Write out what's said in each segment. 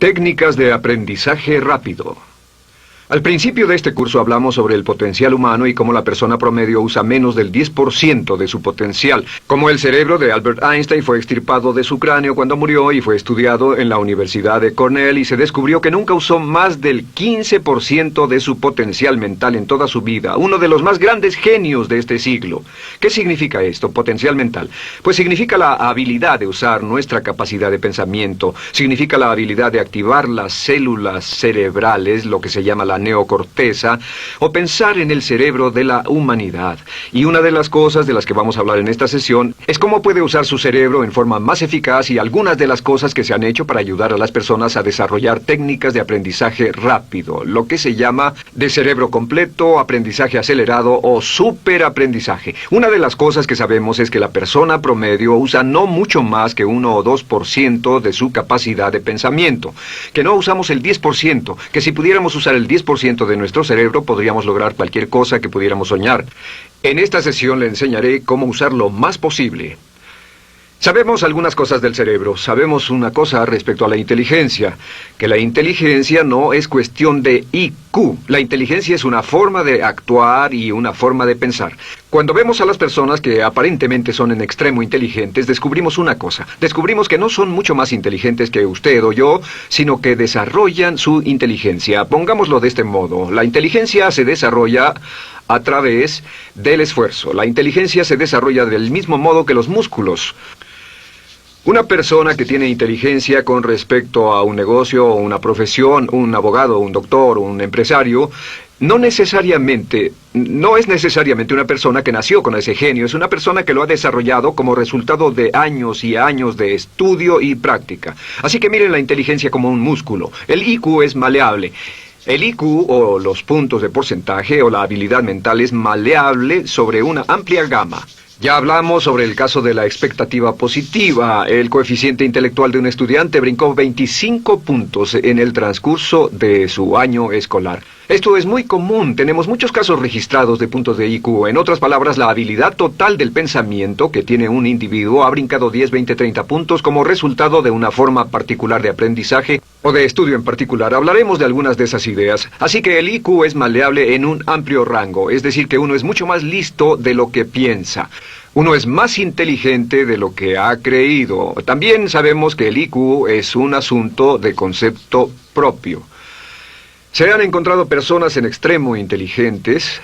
Técnicas de aprendizaje rápido. Al principio de este curso hablamos sobre el potencial humano y cómo la persona promedio usa menos del 10% de su potencial. Cómo el cerebro de Albert Einstein fue extirpado de su cráneo cuando murió y fue estudiado en la Universidad de Cornell y se descubrió que nunca usó más del 15% de su potencial mental en toda su vida. Uno de los más grandes genios de este siglo. ¿Qué significa esto, potencial mental? Pues significa la habilidad de usar nuestra capacidad de pensamiento. Significa la habilidad de activar las células cerebrales, lo que se llama la neocorteza, o pensar en el cerebro de la humanidad. Y una de las cosas de las que vamos a hablar en esta sesión es cómo puede usar su cerebro en forma más eficaz y algunas de las cosas que se han hecho para ayudar a las personas a desarrollar técnicas de aprendizaje rápido, lo que se llama de cerebro completo, aprendizaje acelerado o superaprendizaje. Una de las cosas que sabemos es que la persona promedio usa no mucho más que 1 o 2% de su capacidad de pensamiento, que no usamos el 10%, que si pudiéramos usar el 10% de nuestro cerebro podríamos lograr cualquier cosa que pudiéramos soñar. En esta sesión le enseñaré cómo usar lo más posible. Sabemos algunas cosas del cerebro. Sabemos una cosa respecto a la inteligencia, que la inteligencia no es cuestión de IQ. La inteligencia es una forma de actuar y una forma de pensar. Cuando vemos a las personas que aparentemente son en extremo inteligentes, descubrimos una cosa. Descubrimos que no son mucho más inteligentes que usted o yo, sino que desarrollan su inteligencia. Pongámoslo de este modo. La inteligencia se desarrolla a través del esfuerzo. La inteligencia se desarrolla del mismo modo que los músculos. Una persona que tiene inteligencia con respecto a un negocio o una profesión, un abogado, un doctor, un empresario, no es necesariamente una persona que nació con ese genio, es una persona que lo ha desarrollado como resultado de años y años de estudio y práctica. Así que miren la inteligencia como un músculo. El IQ es maleable. El IQ, o los puntos de porcentaje, o la habilidad mental, es maleable sobre una amplia gama. Ya hablamos sobre el caso de la expectativa positiva. El coeficiente intelectual de un estudiante brincó 25 puntos en el transcurso de su año escolar. Esto es muy común. Tenemos muchos casos registrados de puntos de IQ. En otras palabras, la habilidad total del pensamiento que tiene un individuo ha brincado 10, 20, 30 puntos como resultado de una forma particular de aprendizaje o de estudio en particular. Hablaremos de algunas de esas ideas. Así que el IQ es maleable en un amplio rango, es decir, que uno es mucho más listo de lo que piensa. Uno es más inteligente de lo que ha creído. También sabemos que el IQ es un asunto de concepto propio. Se han encontrado personas en extremo inteligentes,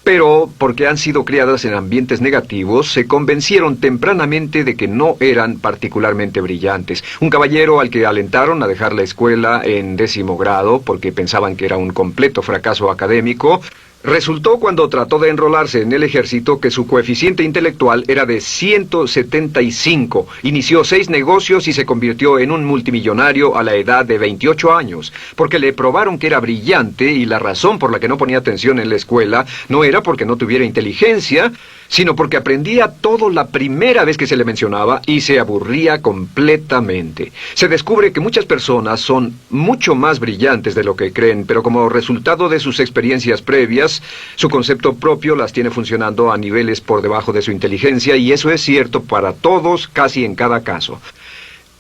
pero porque han sido criadas en ambientes negativos, se convencieron tempranamente de que no eran particularmente brillantes. Un caballero al que alentaron a dejar la escuela en 10º grado porque pensaban que era un completo fracaso académico, resultó cuando trató de enrolarse en el ejército que su coeficiente intelectual era de 175. Inició 6 negocios y se convirtió en un multimillonario a la edad de 28 años, porque le probaron que era brillante y la razón por la que no ponía atención en la escuela no era porque no tuviera inteligencia, sino porque aprendía todo la primera vez que se le mencionaba y se aburría completamente. Se descubre que muchas personas son mucho más brillantes de lo que creen, pero como resultado de sus experiencias previas, su concepto propio las tiene funcionando a niveles por debajo de su inteligencia, y eso es cierto para todos, casi en cada caso.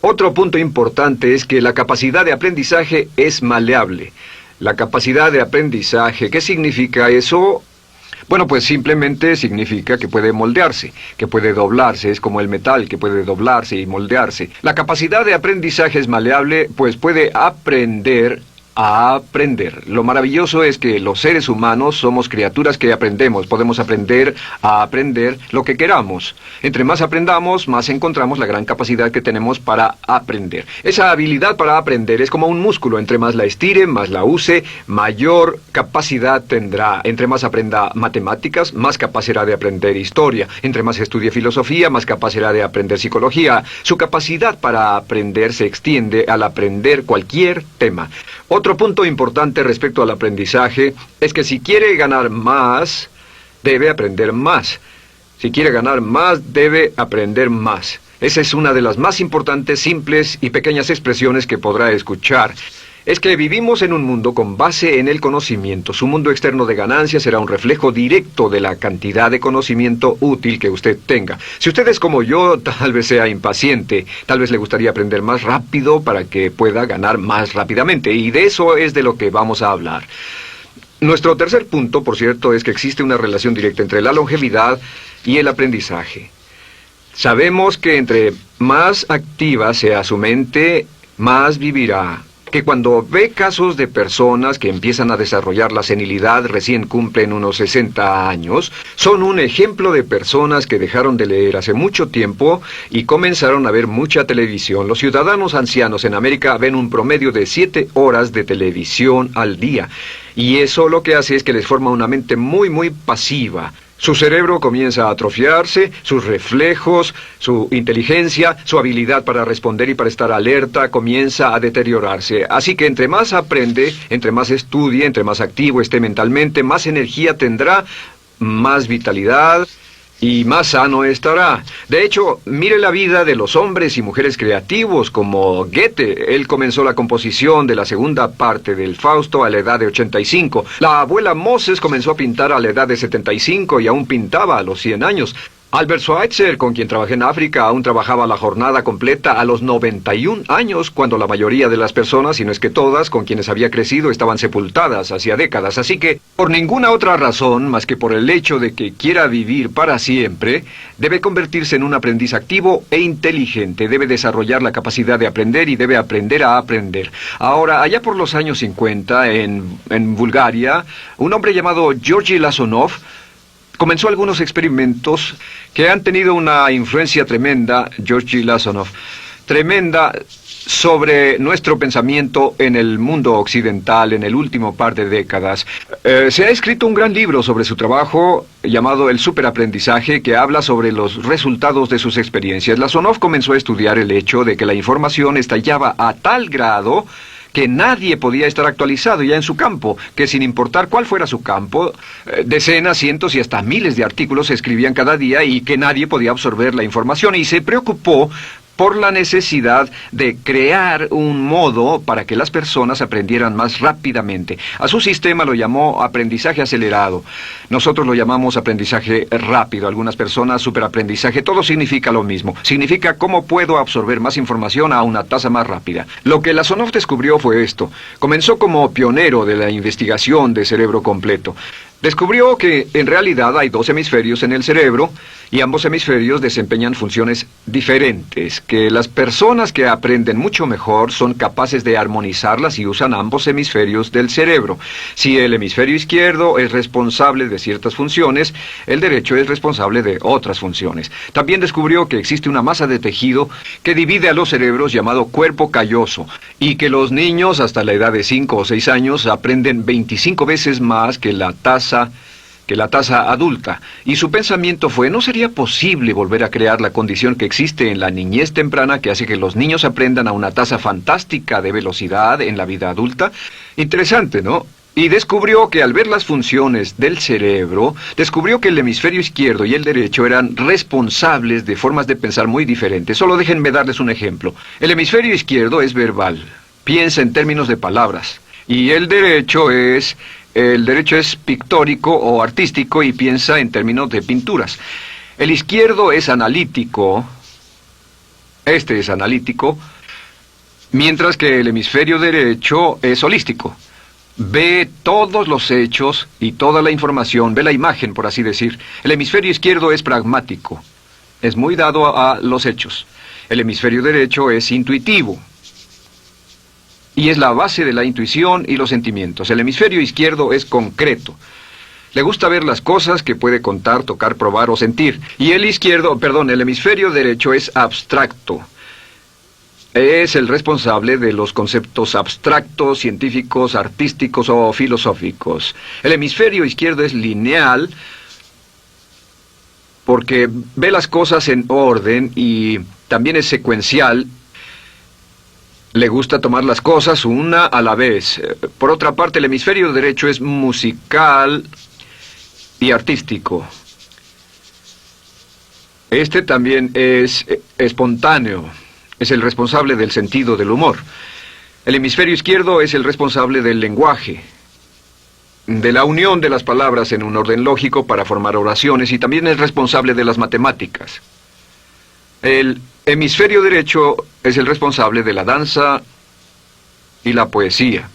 Otro punto importante es que la capacidad de aprendizaje es maleable. La capacidad de aprendizaje, ¿qué significa eso? Bueno, pues simplemente significa que puede moldearse, que puede doblarse, es como el metal que puede doblarse y moldearse. La capacidad de aprendizaje es maleable, pues puede aprender a aprender. Lo maravilloso es que los seres humanos somos criaturas que aprendemos. Podemos aprender a aprender lo que queramos. Entre más aprendamos, más encontramos la gran capacidad que tenemos para aprender. Esa habilidad para aprender es como un músculo. Entre más la estire, más la use, mayor capacidad tendrá. Entre más aprenda matemáticas, más capaz será de aprender historia. Entre más estudie filosofía, más capaz será de aprender psicología. Su capacidad para aprender se extiende al aprender cualquier tema. Otro punto importante respecto al aprendizaje es que si quiere ganar más, debe aprender más. Si quiere ganar más, debe aprender más. Esa es una de las más importantes, simples y pequeñas expresiones que podrá escuchar. es que vivimos en un mundo con base en el conocimiento. Su mundo externo de ganancias será un reflejo directo de la cantidad de conocimiento útil que usted tenga. Si usted es como yo, tal vez sea impaciente, tal vez le gustaría aprender más rápido para que pueda ganar más rápidamente, y de eso es de lo que vamos a hablar. Nuestro tercer punto, por cierto, es que existe una relación directa entre la longevidad y el aprendizaje. Sabemos que entre más activa sea su mente, más vivirá. Que cuando ve casos de personas que empiezan a desarrollar la senilidad, recién cumplen unos 60 años, son un ejemplo de personas que dejaron de leer hace mucho tiempo y comenzaron a ver mucha televisión. Los ciudadanos ancianos en América ven un promedio de 7 horas de televisión al día. Y eso lo que hace es que les forma una mente muy pasiva. Su cerebro comienza a atrofiarse, sus reflejos, su inteligencia, su habilidad para responder y para estar alerta comienza a deteriorarse. Así que entre más aprende, entre más estudie, entre más activo esté mentalmente, más energía tendrá, más vitalidad y más sano estará. De hecho, mire la vida de los hombres y mujeres creativos como Goethe. Él comenzó la composición de la segunda parte del Fausto a la edad de 85. La abuela Moses comenzó a pintar a la edad de 75 y aún pintaba a los 100 años. Albert Schweitzer, con quien trabajé en África, aún trabajaba la jornada completa a los 91 años, cuando la mayoría de las personas, si no es que todas, con quienes había crecido, estaban sepultadas hacía décadas. Así que, por ninguna otra razón, más que por el hecho de que quiera vivir para siempre, debe convertirse en un aprendiz activo e inteligente. Debe desarrollar la capacidad de aprender y debe aprender a aprender. Ahora, allá por los años 50, en Bulgaria, un hombre llamado Georgy Lasonov comenzó algunos experimentos que han tenido una influencia tremenda, Georgy Lasonov, tremenda sobre nuestro pensamiento en el mundo occidental en el último par de décadas. Se ha escrito un gran libro sobre su trabajo llamado El Superaprendizaje, que habla sobre los resultados de sus experiencias. Lasonov comenzó a estudiar el hecho de que la información estallaba a tal grado que nadie podía estar actualizado ya en su campo, que sin importar cuál fuera su campo, decenas, cientos y hasta miles de artículos se escribían cada día y que nadie podía absorber la información, y se preocupó por la necesidad de crear un modo para que las personas aprendieran más rápidamente. A su sistema lo llamó aprendizaje acelerado. Nosotros lo llamamos aprendizaje rápido. Algunas personas superaprendizaje. Todo significa lo mismo. Significa cómo puedo absorber más información a una tasa más rápida. Lo que Lasonov descubrió fue esto. Comenzó como pionero de la investigación de cerebro completo. Descubrió que en realidad hay 2 hemisferios en el cerebro y ambos hemisferios desempeñan funciones diferentes, que las personas que aprenden mucho mejor son capaces de armonizarlas y usan ambos hemisferios del cerebro. Si el hemisferio izquierdo es responsable de ciertas funciones, el derecho es responsable de otras funciones. También descubrió que existe una masa de tejido que divide a los cerebros llamado cuerpo calloso, y que los niños hasta la edad de 5 o 6 años aprenden 25 veces más que la tasa adulta. Y su pensamiento fue, ¿no sería posible volver a crear la condición que existe en la niñez temprana que hace que los niños aprendan a una tasa fantástica de velocidad en la vida adulta? Interesante, ¿no? Y descubrió que al ver las funciones del cerebro, descubrió que el hemisferio izquierdo y el derecho eran responsables de formas de pensar muy diferentes. Solo déjenme darles un ejemplo. El hemisferio izquierdo es verbal, piensa en términos de palabras, y el derecho es pictórico o artístico y piensa en términos de pinturas. El izquierdo es analítico, este es analítico, mientras que el hemisferio derecho es holístico. Ve todos los hechos y toda la información, ve la imagen, por así decir. El hemisferio izquierdo es pragmático, es muy dado a los hechos. El hemisferio derecho es intuitivo, y es la base de la intuición y los sentimientos. El hemisferio izquierdo es concreto. Le gusta ver las cosas que puede contar, tocar, probar o sentir. Y el hemisferio derecho es abstracto. Es el responsable de los conceptos abstractos, científicos, artísticos o filosóficos. El hemisferio izquierdo es lineal porque ve las cosas en orden y también es secuencial. Le gusta tomar las cosas una a la vez. Por otra parte, el hemisferio derecho es musical y artístico. Este también es espontáneo. Es el responsable del sentido del humor. El hemisferio izquierdo es el responsable del lenguaje, de la unión de las palabras en un orden lógico para formar oraciones, y también es responsable de las matemáticas. El hemisferio derecho es el responsable de la danza y la poesía.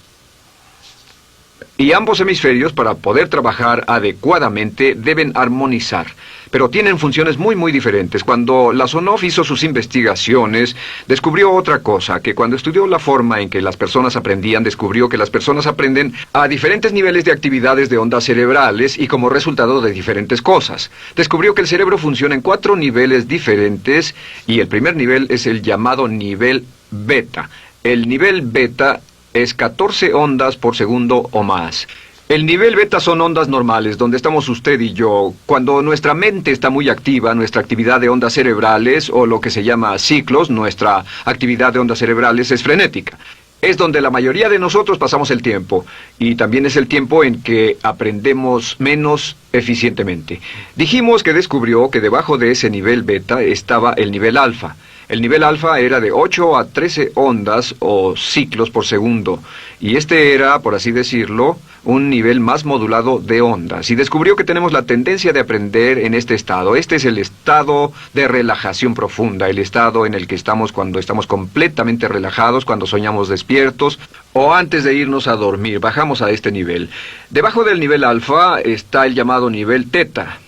Y ambos hemisferios, para poder trabajar adecuadamente, deben armonizar. Pero tienen funciones muy diferentes. Cuando Lasonov hizo sus investigaciones, descubrió otra cosa, que cuando estudió la forma en que las personas aprendían, descubrió que las personas aprenden a diferentes niveles de actividades de ondas cerebrales y como resultado de diferentes cosas. Descubrió que el cerebro funciona en 4 niveles diferentes, y el primer nivel es el llamado nivel beta. El nivel beta es 14 ondas por segundo o más. El nivel beta son ondas normales, donde estamos usted y yo. Cuando nuestra mente está muy activa, nuestra actividad de ondas cerebrales, o lo que se llama ciclos, nuestra actividad de ondas cerebrales es frenética. Es donde la mayoría de nosotros pasamos el tiempo, y también es el tiempo en que aprendemos menos eficientemente. Dijimos que descubrió que debajo de ese nivel beta estaba el nivel alfa. El nivel alfa era de 8 a 13 ondas o ciclos por segundo, y este era, por así decirlo, un nivel más modulado de ondas. Y descubrió que tenemos la tendencia de aprender en este estado. Este es el estado de relajación profunda, el estado en el que estamos cuando estamos completamente relajados, cuando soñamos despiertos, o antes de irnos a dormir. Bajamos a este nivel. Debajo del nivel alfa está el llamado nivel teta.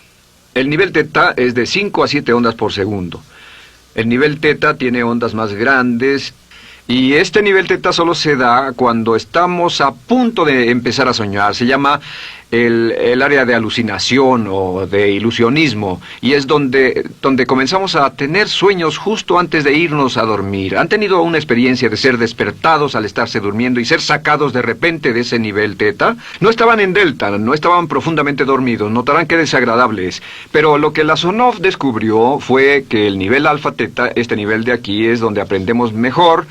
El nivel teta es de 5 a 7 ondas por segundo. El nivel teta tiene ondas más grandes, y este nivel teta solo se da cuando estamos a punto de empezar a soñar. Se llama el área de alucinación o de ilusionismo, y es donde comenzamos a tener sueños justo antes de irnos a dormir. ¿Han tenido una experiencia de ser despertados al estarse durmiendo y ser sacados de repente de ese nivel teta? No estaban en delta, no estaban profundamente dormidos. Notarán qué desagradable es. Pero lo que Lasonov descubrió fue que el nivel alfa teta, este nivel de aquí, es donde aprendemos mejor.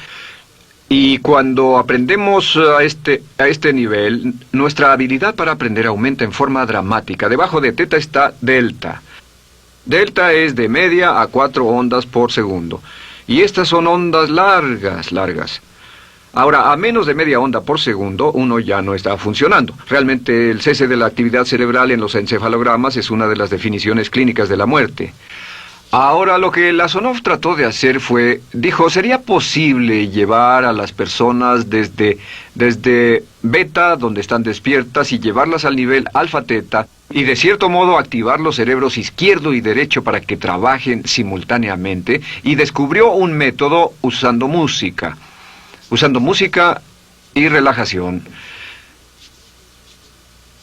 Y cuando aprendemos a este nivel, nuestra habilidad para aprender aumenta en forma dramática. Debajo de teta está delta. Delta es de media a 4 ondas por segundo. Y estas son ondas largas. Ahora, a menos de media onda por segundo, uno ya no está funcionando. Realmente, el cese de la actividad cerebral en los encefalogramas es una de las definiciones clínicas de la muerte. Ahora, lo que Lasonov trató de hacer dijo, ¿sería posible llevar a las personas desde beta, donde están despiertas, y llevarlas al nivel alfa-teta, y de cierto modo activar los cerebros izquierdo y derecho para que trabajen simultáneamente? Y descubrió un método usando música y relajación.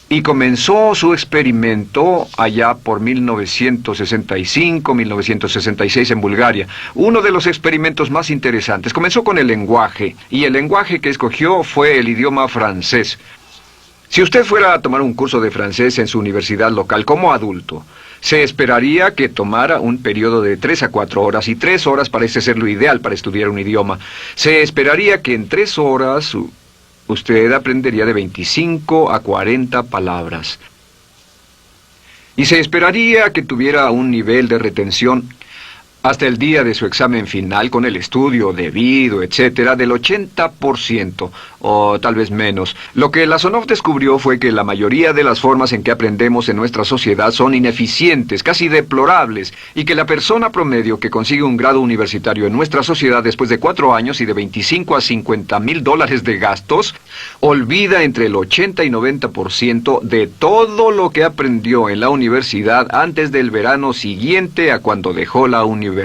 Y comenzó su experimento allá por 1965, 1966 en Bulgaria. Uno de los experimentos más interesantes. Comenzó con el lenguaje, y el lenguaje que escogió fue el idioma francés. Si usted fuera a tomar un curso de francés en su universidad local como adulto, se esperaría que tomara un periodo de 3 a 4 horas, y 3 horas parece ser lo ideal para estudiar un idioma. Se esperaría que en 3 horas usted aprendería de 25 a 40 palabras. Y se esperaría que tuviera un nivel de retención hasta el día de su examen final, con el estudio debido, etcétera, del 80%, o tal vez menos. Lo que Lasonov descubrió fue que la mayoría de las formas en que aprendemos en nuestra sociedad son ineficientes, casi deplorables, y que la persona promedio que consigue un grado universitario en nuestra sociedad después de 4 años y de 25 a 50 mil dólares de gastos, olvida entre el 80 y 90% de todo lo que aprendió en la universidad antes del verano siguiente a cuando dejó la universidad.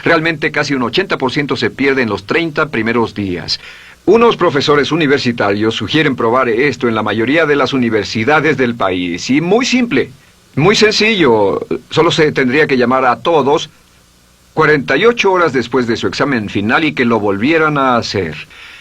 Realmente casi un 80% se pierde en los 30 primeros días. Unos profesores universitarios sugieren probar esto en la mayoría de las universidades del país. Y muy simple, muy sencillo. Solo se tendría que llamar a todos 48 horas después de su examen final y que lo volvieran a hacer.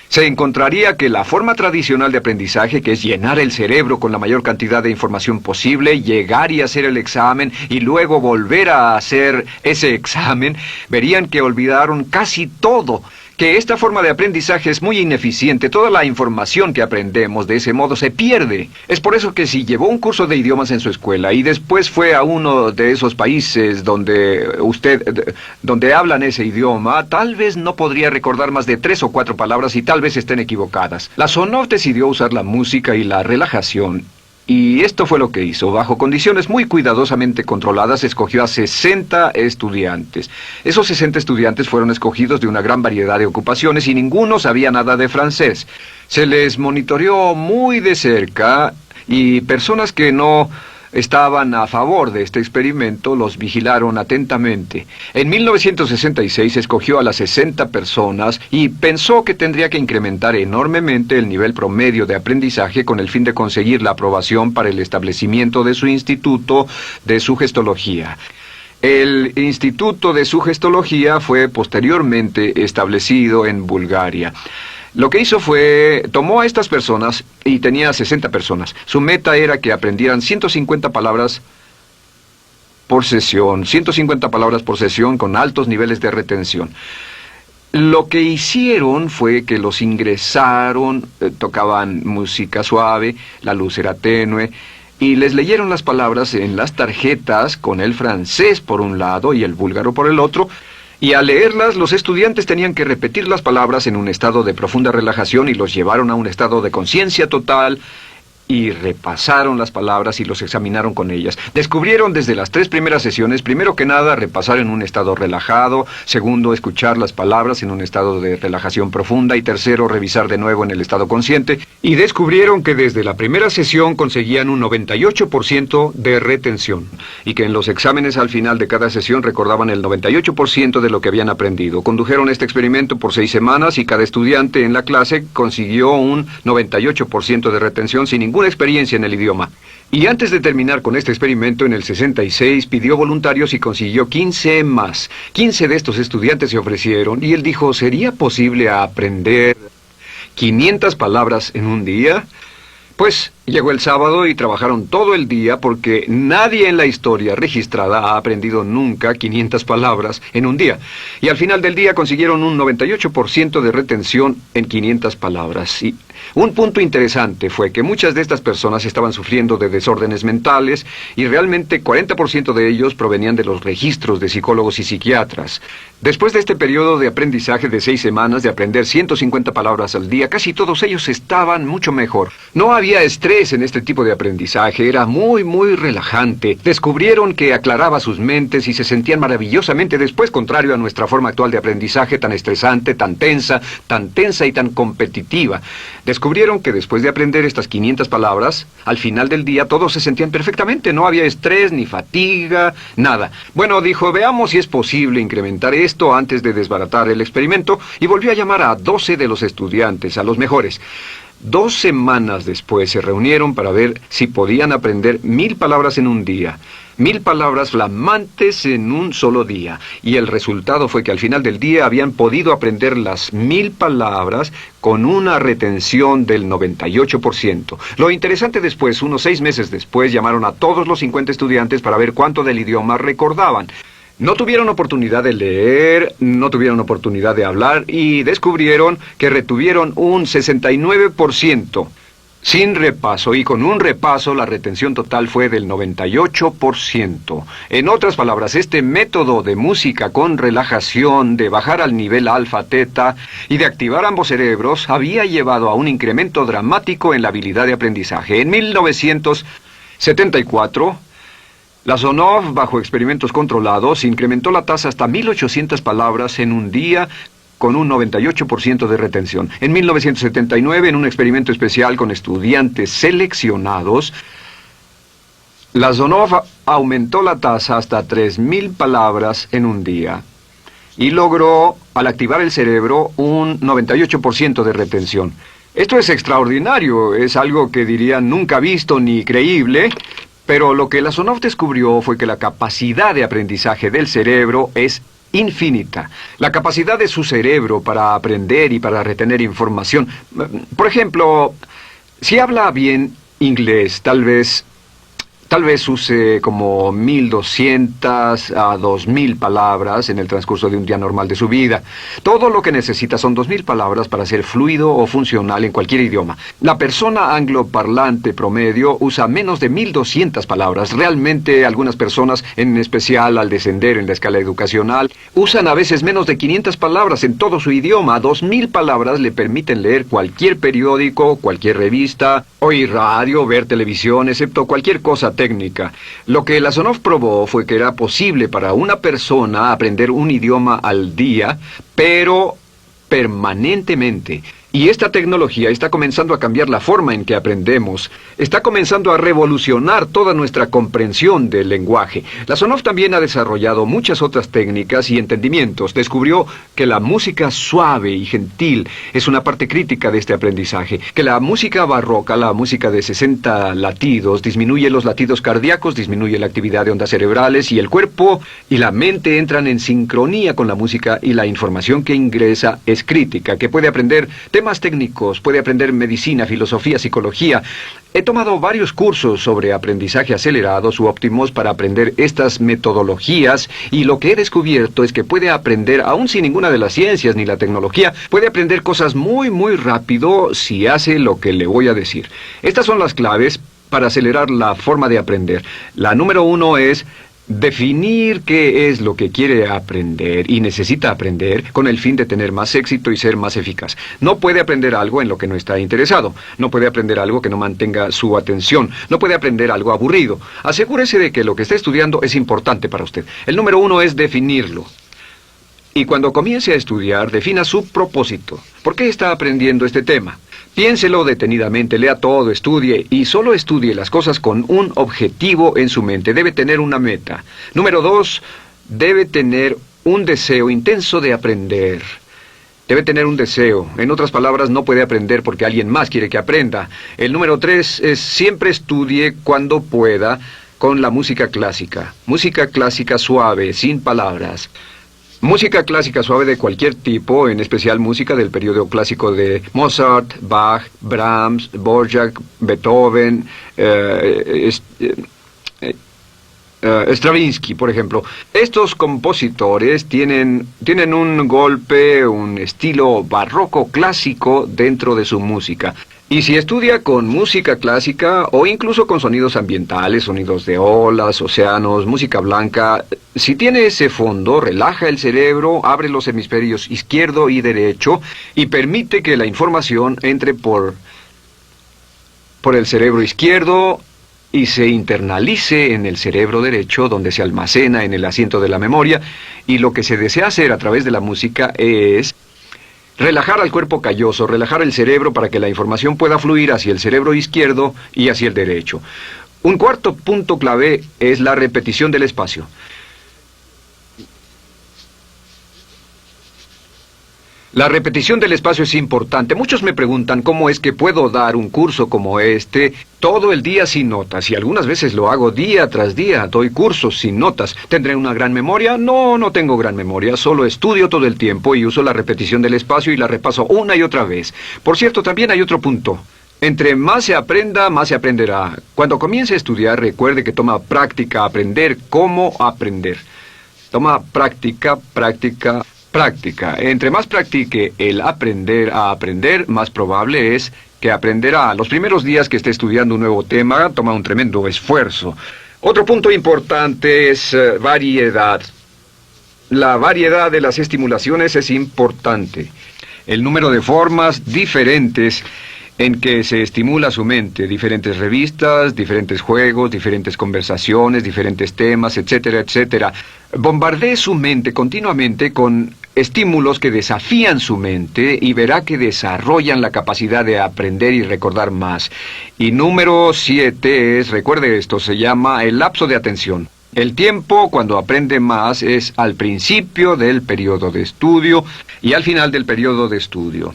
Se encontraría que la forma tradicional de aprendizaje, que es llenar el cerebro con la mayor cantidad de información posible, llegar y hacer el examen y luego volver a hacer ese examen, verían que olvidaron casi todo, que esta forma de aprendizaje es muy ineficiente. Toda la información que aprendemos de ese modo se pierde. Es por eso que si llevó un curso de idiomas en su escuela y después fue a uno de esos países donde hablan ese idioma, tal vez no podría recordar más de 3 o 4 palabras y tal vez estén equivocadas. La Sonov decidió usar la música y la relajación. Y esto fue lo que hizo. Bajo condiciones muy cuidadosamente controladas, escogió a 60 estudiantes. Esos 60 estudiantes fueron escogidos de una gran variedad de ocupaciones y ninguno sabía nada de francés. Se les monitoreó muy de cerca y personas que no estaban a favor de este experimento los vigilaron atentamente. En 1966 escogió a las 60 personas y pensó que tendría que incrementar enormemente el nivel promedio de aprendizaje con el fin de conseguir la aprobación para el establecimiento de su instituto de sugestología. El Instituto de Sugestología fue posteriormente establecido en Bulgaria. Lo que hizo fue, tomó a estas personas, y tenía 60 personas. Su meta era que aprendieran 150 palabras por sesión, 150 palabras por sesión con altos niveles de retención. Lo que hicieron fue que los ingresaron, tocaban música suave, la luz era tenue, y les leyeron las palabras en las tarjetas con el francés por un lado y el búlgaro por el otro. Y al leerlas, los estudiantes tenían que repetir las palabras en un estado de profunda relajación y los llevaron a un estado de conciencia total y repasaron las palabras y los examinaron con ellas. Descubrieron desde las 3 primeras sesiones, primero que nada, repasar en un estado relajado, segundo, escuchar las palabras en un estado de relajación profunda y tercero, revisar de nuevo en el estado consciente. Y descubrieron que desde la primera sesión conseguían un 98% de retención y que en los exámenes al final de cada sesión recordaban el 98% de lo que habían aprendido. Condujeron este experimento por 6 semanas y cada estudiante en la clase consiguió un 98% de retención sin ninguna experiencia en el idioma. Y antes de terminar con este experimento, en el 66 pidió voluntarios y consiguió 15 más. 15 de estos estudiantes se ofrecieron y él dijo, ¿sería posible aprender 500 palabras en un día? Pues llegó el sábado y trabajaron todo el día porque nadie en la historia registrada ha aprendido nunca 500 palabras en un día. Y al final del día consiguieron un 98% de retención en 500 palabras. Y un punto interesante fue que muchas de estas personas estaban sufriendo de desórdenes mentales y realmente 40% de ellos provenían de los registros de psicólogos y psiquiatras. Después de este periodo de aprendizaje de 6 semanas de aprender 150 palabras al día, casi todos ellos estaban mucho mejor. No había estrés en este tipo de aprendizaje, era muy relajante. Descubrieron que aclaraba sus mentes y se sentían maravillosamente después, contrario a nuestra forma actual de aprendizaje tan estresante, tan tensa y tan competitiva. Descubrieron que después de aprender estas 500 palabras, al final del día todos se sentían perfectamente, no había estrés, ni fatiga, nada. Bueno, dijo, veamos si es posible incrementar esto antes de desbaratar el experimento, y volvió a llamar a 12 de los estudiantes, a los mejores. 2 semanas después se reunieron para ver si podían aprender 1000 palabras en un día. 1000 palabras flamantes en un solo día. Y el resultado fue que al final del día habían podido aprender las 1000 palabras con una retención del 98%. Lo interesante después, unos 6 meses después, llamaron a todos los 50 estudiantes para ver cuánto del idioma recordaban. No tuvieron oportunidad de leer, no tuvieron oportunidad de hablar y descubrieron que retuvieron un 69%. Sin repaso, y con un repaso la retención total fue del 98%. En otras palabras, este método de música con relajación, de bajar al nivel alfa-teta y de activar ambos cerebros, había llevado a un incremento dramático en la habilidad de aprendizaje. En 1974, la Sonov, bajo experimentos controlados, incrementó la tasa hasta 1800 palabras en un día, con un 98% de retención. En 1979, en un experimento especial con estudiantes seleccionados, la Sonov aumentó la tasa hasta 3000 palabras en un día y logró, al activar el cerebro, un 98% de retención. Esto es extraordinario, es algo que dirían nunca visto ni creíble, pero lo que la Sonov descubrió fue que la capacidad de aprendizaje del cerebro es infinita. La capacidad de su cerebro para aprender y para retener información. Por ejemplo, si habla bien inglés, tal vez Tal vez use como 1.200 a 2.000 palabras en el transcurso de un día normal de su vida. Todo lo que necesita son 2.000 palabras para ser fluido o funcional en cualquier idioma. La persona angloparlante promedio usa menos de 1.200 palabras. Realmente algunas personas, en especial al descender en la escala educacional, usan a veces menos de 500 palabras en todo su idioma. 2.000 palabras le permiten leer cualquier periódico, cualquier revista, oír radio, ver televisión, excepto cualquier cosa técnica. Lo que Lasonov probó fue que era posible para una persona aprender un idioma al día, pero permanentemente. Y esta tecnología está comenzando a cambiar la forma en que aprendemos. Está comenzando a revolucionar toda nuestra comprensión del lenguaje. Lasonov también ha desarrollado muchas otras técnicas y entendimientos. Descubrió que la música suave y gentil es una parte crítica de este aprendizaje. Que la música barroca, la música de 60 latidos, disminuye los latidos cardíacos, disminuye la actividad de ondas cerebrales y el cuerpo y la mente entran en sincronía con la música y la información que ingresa es crítica, que puede aprender temas técnicos, puede aprender medicina, filosofía, psicología. He tomado varios cursos sobre aprendizaje acelerado, óptimos para aprender estas metodologías y lo que he descubierto es que puede aprender, aún sin ninguna de las ciencias ni la tecnología, puede aprender cosas muy rápido si hace lo que le voy a decir. Estas son las claves para acelerar la forma de aprender. La número 1 es definir qué es lo que quiere aprender y necesita aprender con el fin de tener más éxito y ser más eficaz. No puede aprender algo en lo que no está interesado. No puede aprender algo que no mantenga su atención. No puede aprender algo aburrido. Asegúrese de que lo que está estudiando es importante para usted. El número 1 es definirlo. Y cuando comience a estudiar, defina su propósito. ¿Por qué está aprendiendo este tema? Piénselo detenidamente, lea todo, estudie y solo estudie las cosas con un objetivo en su mente. Debe tener una meta. Número 2, debe tener un deseo intenso de aprender. Debe tener un deseo. En otras palabras, no puede aprender porque alguien más quiere que aprenda. El número 3 es siempre estudie cuando pueda con la música clásica. Música clásica suave, sin palabras. Música clásica suave de cualquier tipo, en especial música del periodo clásico de Mozart, Bach, Brahms, Dvorak, Beethoven, Stravinsky, por ejemplo. Estos compositores tienen un golpe, un estilo barroco clásico dentro de su música. Y si estudia con música clásica o incluso con sonidos ambientales, sonidos de olas, océanos, música blanca, si tiene ese fondo, relaja el cerebro, abre los hemisferios izquierdo y derecho y permite que la información entre por el cerebro izquierdo y se internalice en el cerebro derecho, donde se almacena en el asiento de la memoria, y lo que se desea hacer a través de la música es relajar al cuerpo calloso, relajar el cerebro para que la información pueda fluir hacia el cerebro izquierdo y hacia el derecho. Un cuarto punto clave es la repetición del espacio. La repetición del espacio es importante. Muchos me preguntan cómo es que puedo dar un curso como este todo el día sin notas. Y algunas veces lo hago día tras día. Doy cursos sin notas. ¿Tendré una gran memoria? No, no tengo gran memoria. Solo estudio todo el tiempo y uso la repetición del espacio y la repaso una y otra vez. Por cierto, también hay otro punto. Entre más se aprenda, más se aprenderá. Cuando comience a estudiar, recuerde que toma práctica aprender cómo aprender. Toma práctica. Entre más practique el aprender a aprender, más probable es que aprenderá. Los primeros días que esté estudiando un nuevo tema, toma un tremendo esfuerzo. Otro punto importante es variedad. La variedad de las estimulaciones es importante. El número de formas diferentes en que se estimula su mente, diferentes revistas, diferentes juegos, diferentes conversaciones, diferentes temas, etcétera, etcétera. Bombardee su mente continuamente con estímulos que desafían su mente y verá que desarrollan la capacidad de aprender y recordar más. Y número 7 es, recuerde esto, se llama el lapso de atención. El tiempo, cuando aprende más, es al principio del periodo de estudio y al final del periodo de estudio.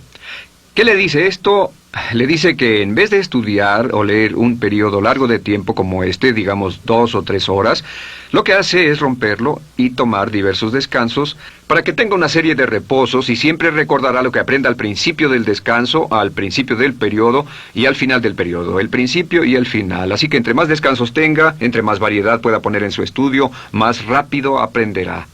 ¿Qué le dice esto? Le dice que en vez de estudiar o leer un periodo largo de tiempo como este, digamos 2 o 3 horas, Lo que hace es romperlo y tomar diversos descansos para que tenga una serie de reposos y siempre recordará lo que aprenda al principio del descanso, al principio del periodo y al final del periodo. El principio y el final. Así que entre más descansos tenga, entre más variedad pueda poner en su estudio, más rápido aprenderá.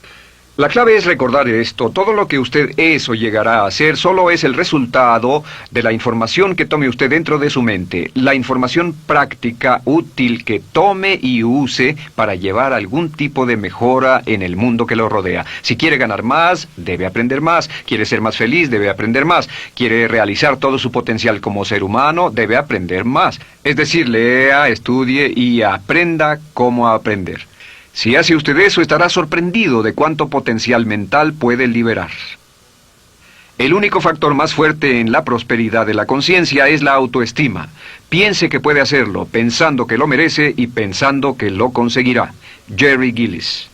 La clave es recordar esto. Todo lo que usted es o llegará a hacer solo es el resultado de la información que tome usted dentro de su mente. La información práctica, útil, que tome y use para llevar algún tipo de mejora en el mundo que lo rodea. Si quiere ganar más, debe aprender más. Quiere ser más feliz, debe aprender más. Quiere realizar todo su potencial como ser humano, debe aprender más. Es decir, lea, estudie y aprenda cómo aprender. Si hace usted eso, estará sorprendido de cuánto potencial mental puede liberar. El único factor más fuerte en la prosperidad de la conciencia es la autoestima. Piense que puede hacerlo, pensando que lo merece y pensando que lo conseguirá. Jerry Gillis.